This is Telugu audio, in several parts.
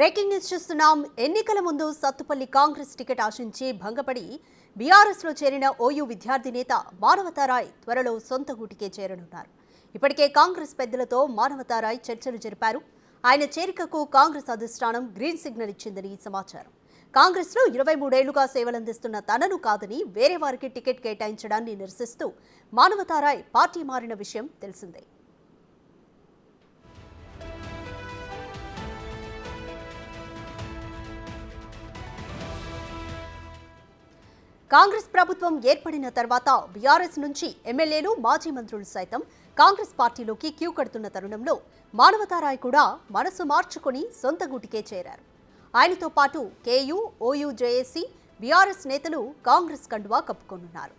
బ్రేకింగ్ న్యూస్ చూస్తున్నాం. ఎన్నికల ముందు సత్తుపల్లి కాంగ్రెస్ టికెట్ ఆశించి భంగపడి బీఆర్ఎస్ లో చేరిన ఓయూ విద్యార్థి నేత మానవతారాయ్ త్వరలో సొంత గూటికే చేరనున్నారు. ఇప్పటికే కాంగ్రెస్ పెద్దలతో మానవతారాయ్ చర్చలు జరిపారు. ఆయన చేరికకు కాంగ్రెస్ అధిష్టానం గ్రీన్ సిగ్నల్ ఇచ్చిందని సమాచారం. కాంగ్రెస్ లో 23 ఏళ్లుగా సేవలందిస్తున్న తనను కాదని వేరే వారికి టికెట్ కేటాయించడాన్ని నిరసిస్తూ మానవతారాయ్ పార్టీ మారిన విషయం తెలిసిందే. కాంగ్రెస్ ప్రభుత్వం ఏర్పడిన తర్వాత బీఆర్ఎస్ నుంచి ఎమ్మెల్యేలు, మాజీ మంత్రులు సైతం కాంగ్రెస్ పార్టీలోకి క్యూ కడుతున్న తరుణంలో మానవతారాయ్ కూడా మనసు మార్చుకుని సొంత గూటికే చేరారు. ఆయనతో పాటు కేయూ, ఓయూ, జేఏసీ, బీఆర్ఎస్ నేతలు కాంగ్రెస్ కండువా కప్పుకొనున్నారు.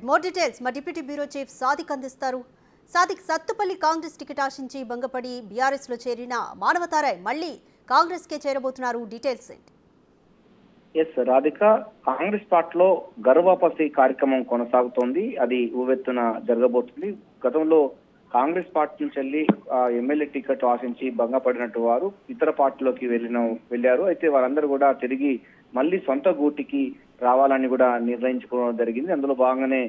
మోర్ డీటెయిల్స్ మా డిప్యూటీ బ్యూరో చీఫ్ సాదిక్ అందిస్తారు. సాదిక్, సత్తుపల్లి కాంగ్రెస్ టికెట్ ఆశించి భంగపడి బీఆర్ఎస్ లో చేరిన మానవతారాయ్ మళ్లీ కాంగ్రెస్ కే చేరబోతున్నారు. డీటెయిల్స్ ఏంటి? ఎస్ రాధిక, కాంగ్రెస్ పార్టీలో గర్వాపసి కార్యక్రమం కొనసాగుతోంది. అది ఉవ్వెత్తున జరగబోతుంది. గతంలో కాంగ్రెస్ పార్టీ నుంచి వెళ్ళి ఎమ్మెల్యే టికెట్ ఆశించి భంగపడినట్టు వారు ఇతర పార్టీలోకి వెళ్ళారు. అయితే వారందరూ కూడా తిరిగి మళ్ళీ సొంత గూటికి రావాలని కూడా నిర్ణయించుకోవడం జరిగింది. అందులో భాగంగానే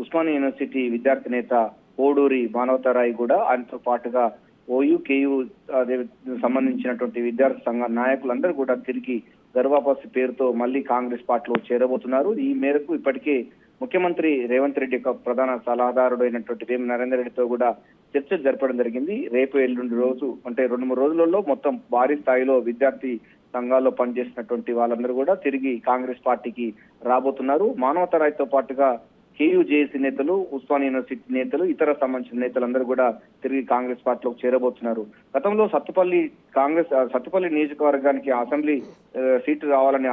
ఉస్మానియా యూనివర్సిటీ విద్యార్థి నేత కోడూరి మానవతారాయ్ కూడా ఆయనతో పాటుగా ఓయూ, కేయూ సంబంధించినటువంటి విద్యార్థి సంఘ నాయకులందరూ కూడా తిరిగి గర్వాపసి పేరుతో మళ్ళీ కాంగ్రెస్ పార్టీలో చేరబోతున్నారు. ఈ మేరకు ఇప్పటికే ముఖ్యమంత్రి రేవంత్ రెడ్డి యొక్క ప్రధాన సలహాదారుడు అయినటువంటి వేం నరేందర్ రెడ్డితో కూడా చర్చలు జరపడం జరిగింది. రేపు ఎల్లుండి రోజు అంటే 2-3 రోజులలో మొత్తం భారీ స్థాయిలో విద్యార్థి సంఘాల్లో పనిచేసినటువంటి వాళ్ళందరూ కూడా తిరిగి కాంగ్రెస్ పార్టీకి రాబోతున్నారు. మానవతారాయ్తో పాటుగా కేయూ, జేఏసీ నేతలు, ఉస్మానియా యూనివర్సిటీ నేతలు, ఇతర సంబంధించిన నేతలందరూ కూడా తిరిగి కాంగ్రెస్ పార్టీలోకి చేరబోతున్నారు. గతంలో సత్తుపల్లి నియోజకవర్గానికి అసెంబ్లీ సీటు రావాలని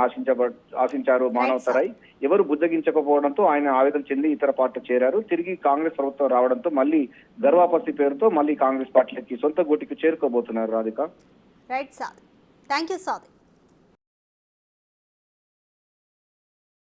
ఆశించారు మానవతారాయ్. ఎవరు బుజ్జగించకపోవడంతో ఆయన ఆవేదన చెంది ఇతర పార్టీ చేరారు. తిరిగి కాంగ్రెస్ ప్రభుత్వం రావడంతో మళ్ళీ గర్వాపసి పేరుతో మళ్ళీ కాంగ్రెస్ పార్టీలకి సొంత గూటికి చేరుకోబోతున్నారు. Radhika. Right sir, thank you sir.